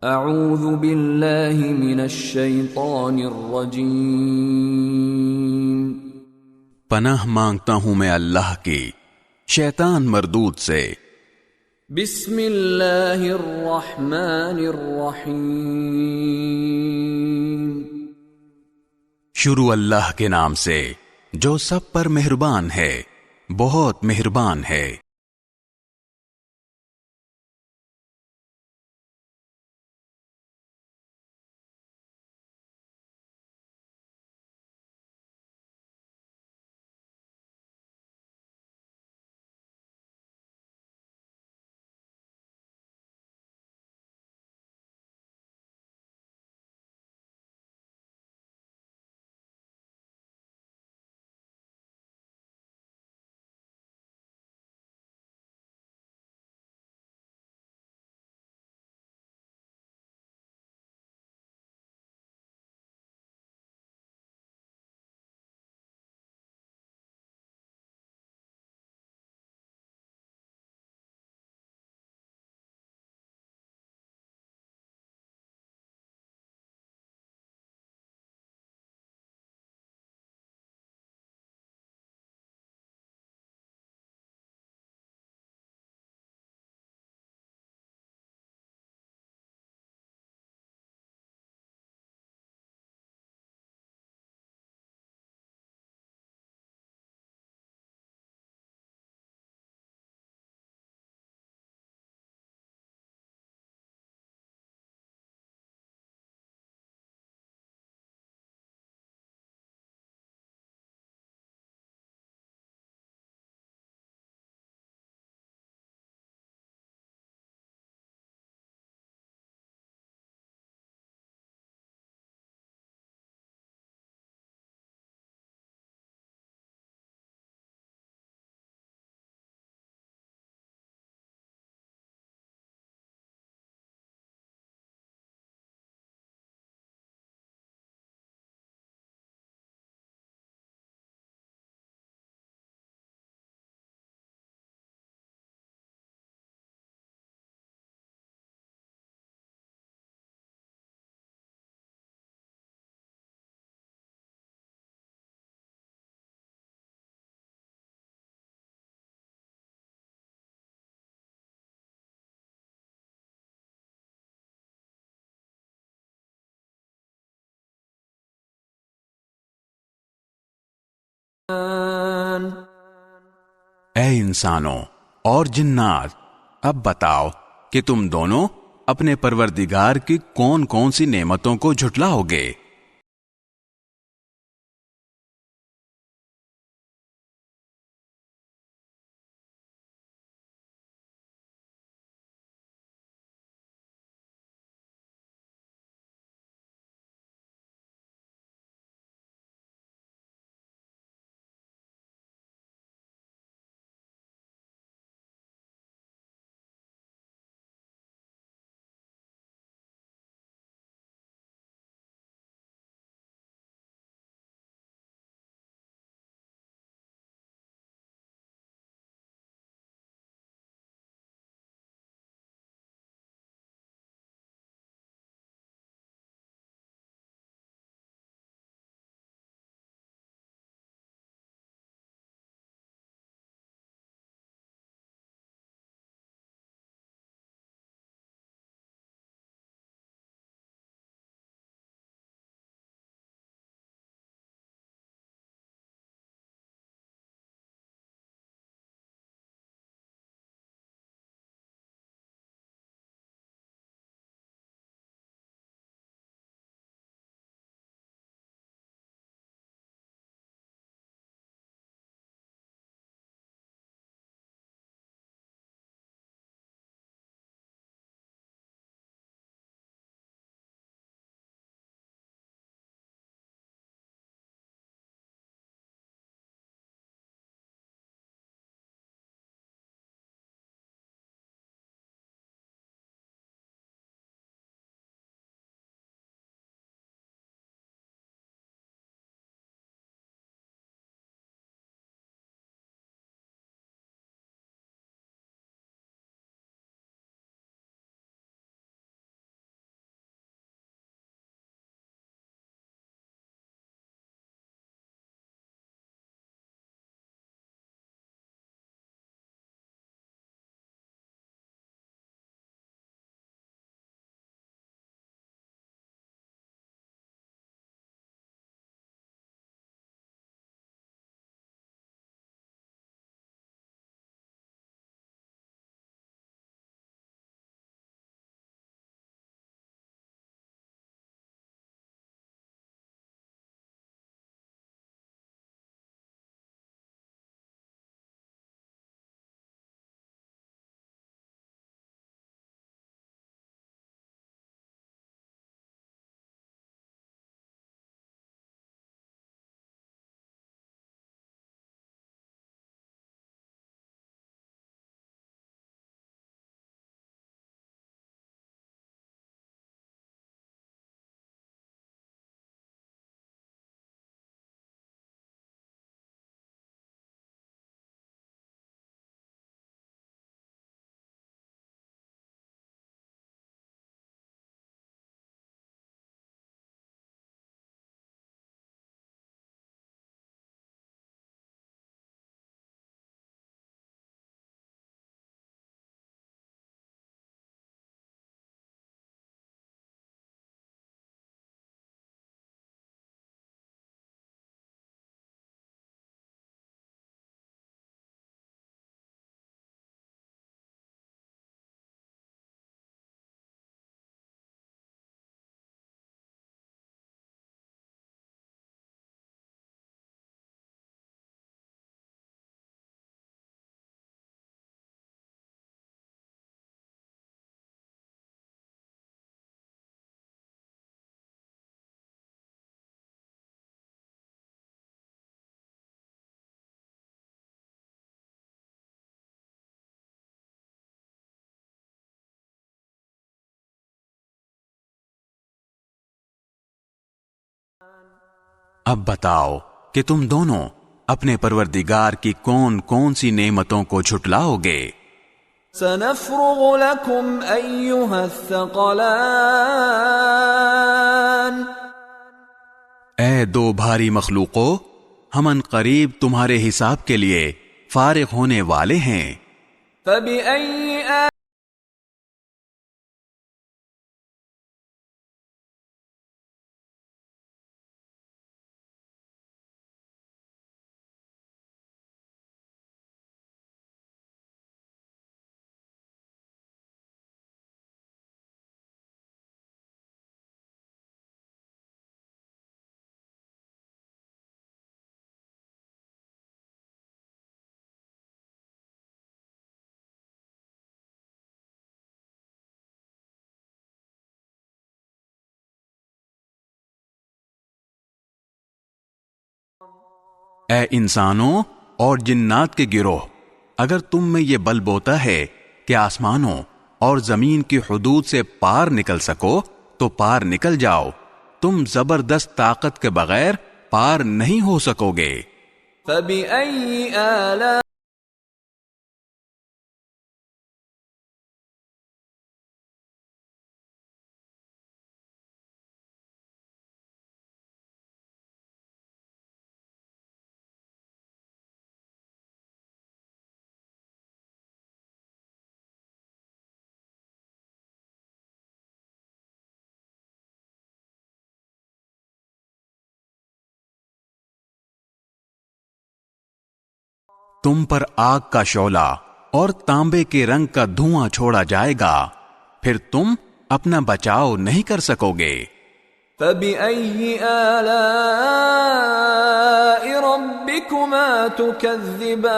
अऊज़ु बिल्लाहि मिनश शैतानिर रजीम। पनाह मांगता हूं मैं अल्लाह की शैतान मरदूद से। बिस्मिल्लाहिर रहमानिर रहीम। शुरू अल्लाह के नाम से जो सब पर मेहरबान है, बहुत मेहरबान है। ए इंसानों और जिन्नात, अब बताओ कि तुम दोनों अपने परवरदिगार की कौन कौन सी नेमतों को झुटलाओगे। अब बताओ कि तुम दोनों अपने परवरदिगार की कौन कौन सी नेमतों को झुटलाओगे। सनफ्रुगु लकुम अय्युहा थक़लान। ए दो भारी मखलूको, हम अनकरीब तुम्हारे हिसाब के लिए फारिग होने वाले हैं। फबिअय्यि ए इंसानों और जिन्नात के गिरोह, अगर तुम में ये बल बोता है कि आसमानों और जमीन की हुदूद से पार निकल सको तो पार निकल जाओ। तुम जबरदस्त ताकत के बगैर पार नहीं हो सकोगे। फबिअय्यि आला। तुम पर आग का शोला और तांबे के रंग का धुआं छोड़ा जाएगा, फिर तुम अपना बचाव नहीं कर सकोगे। फबिअय्यि आलाइ रब्बिकुमा तुकज़्ज़िबान।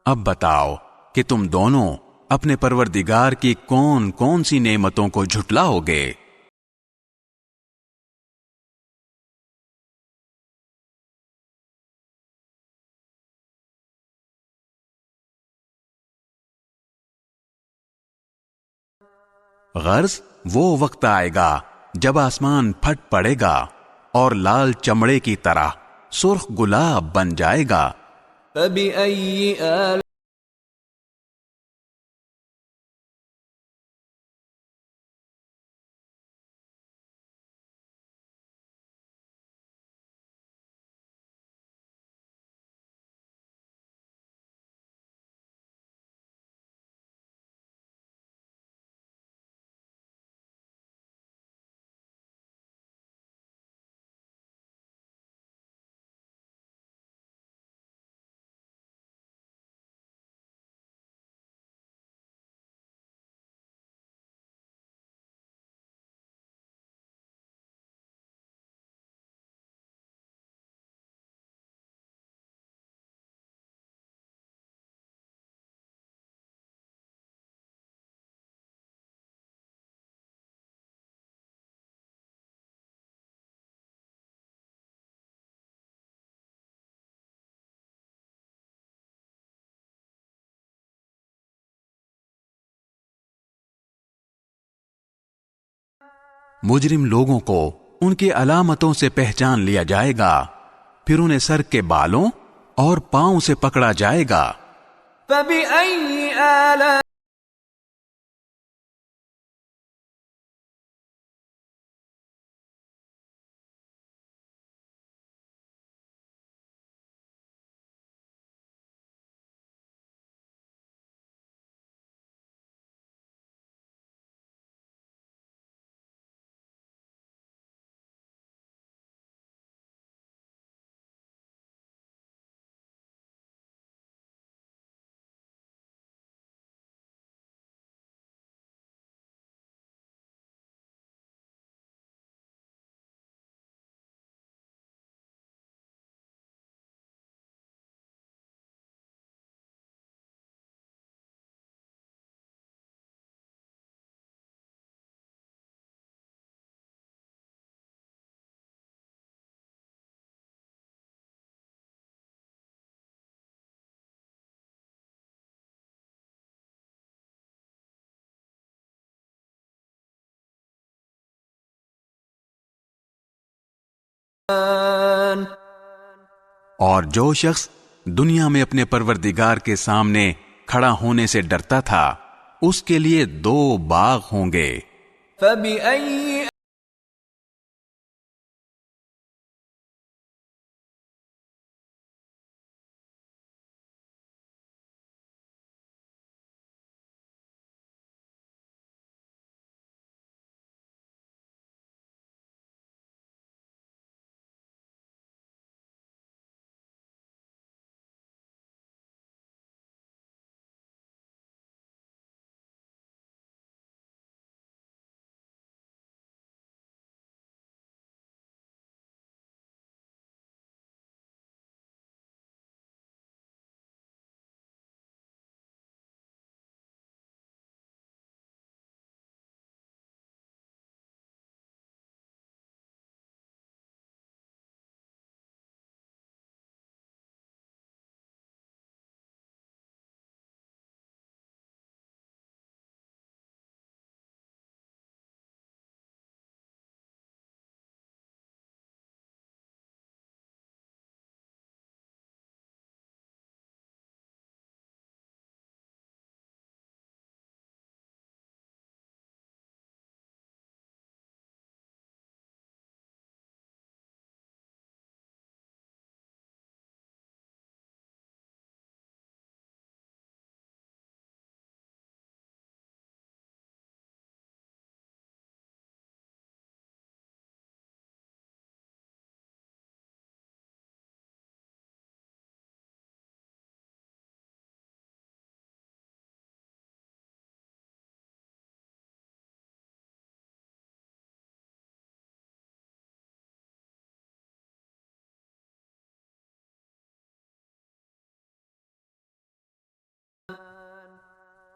अब बताओ कि तुम दोनों अपने परवरदिगार की कौन कौन सी नेमतों को झुटलाओगे। गर्ज वो वक्त आएगा जब आसमान फट पड़ेगा और लाल चमड़े की तरह सुर्ख गुलाब बन जाएगा। फबिअय्यि आला। मुजरिम लोगों को उनकी अलामतों से पहचान लिया जाएगा, फिर उन्हें सर के बालों और पांव से पकड़ा जाएगा। फबिअय्यि आला। और जो शख्स दुनिया में अपने परवरदिगार के सामने खड़ा होने से डरता था, उसके लिए 2 बाग होंगे। فبأي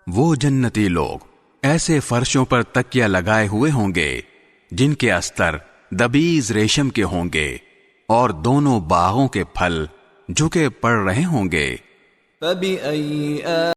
वो जन्नती लोग ऐसे फर्शों पर तकिया लगाए हुए होंगे जिनके अस्तर दबीज रेशम के होंगे, और दोनों बागों के फल झुके पड़ रहे होंगे। فبأي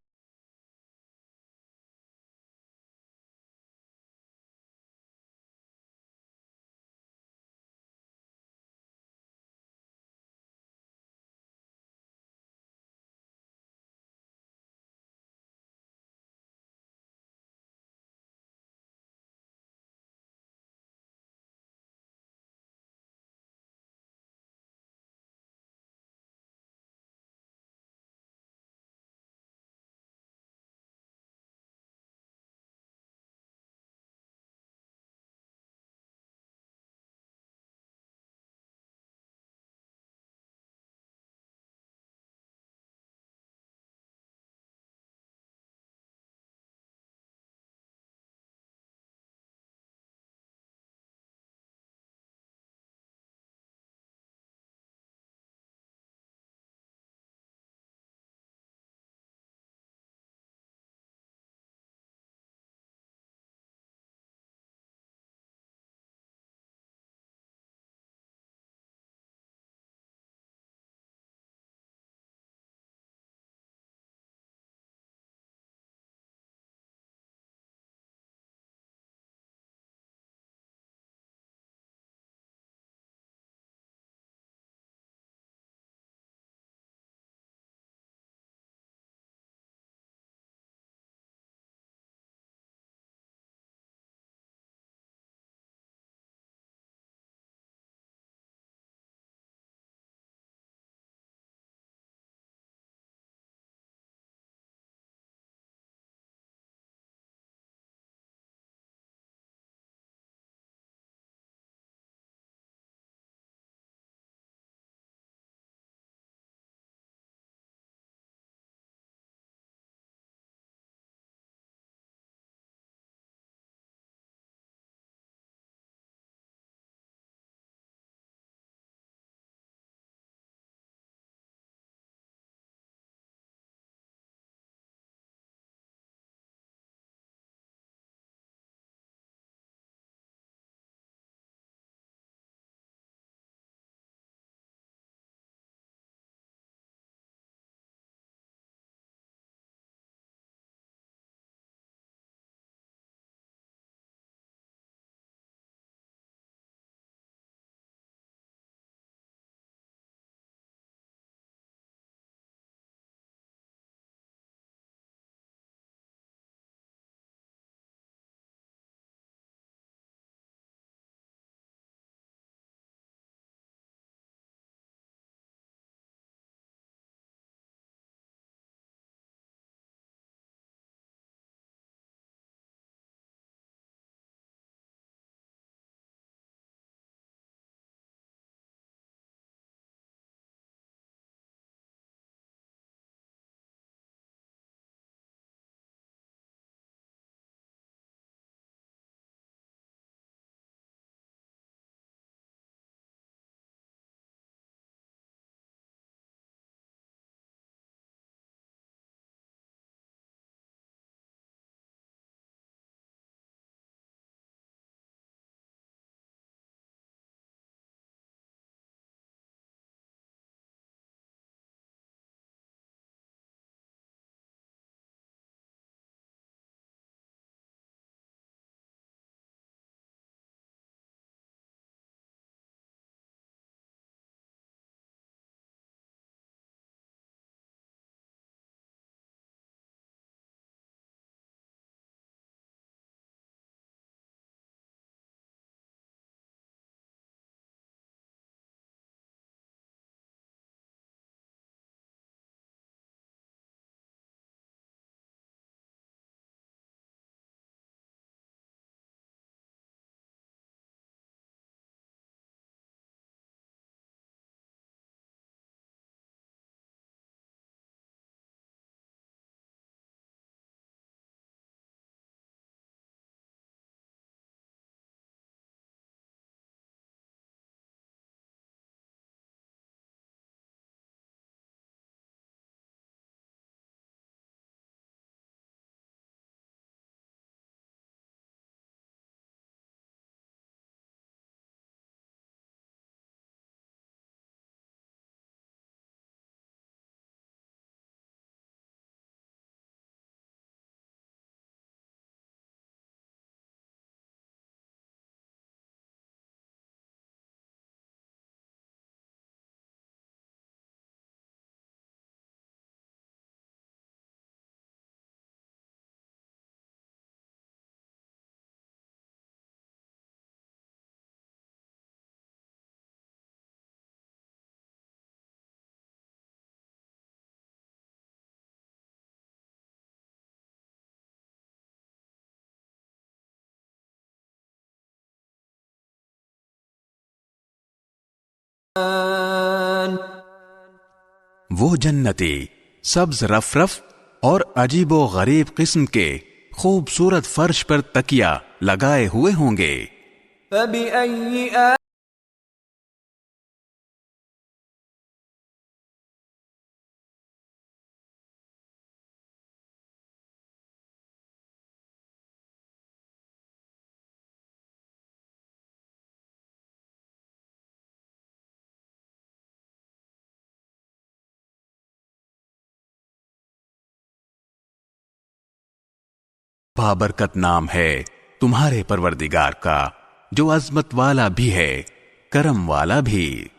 वो जन्नती सब्ज रफ और अजीबो गरीब किस्म के खूबसूरत फर्श पर तकिया लगाए हुए होंगे। فبأي बाबरकत नाम है तुम्हारे परवरदिगार का, जो अजमत वाला भी है, करम वाला भी।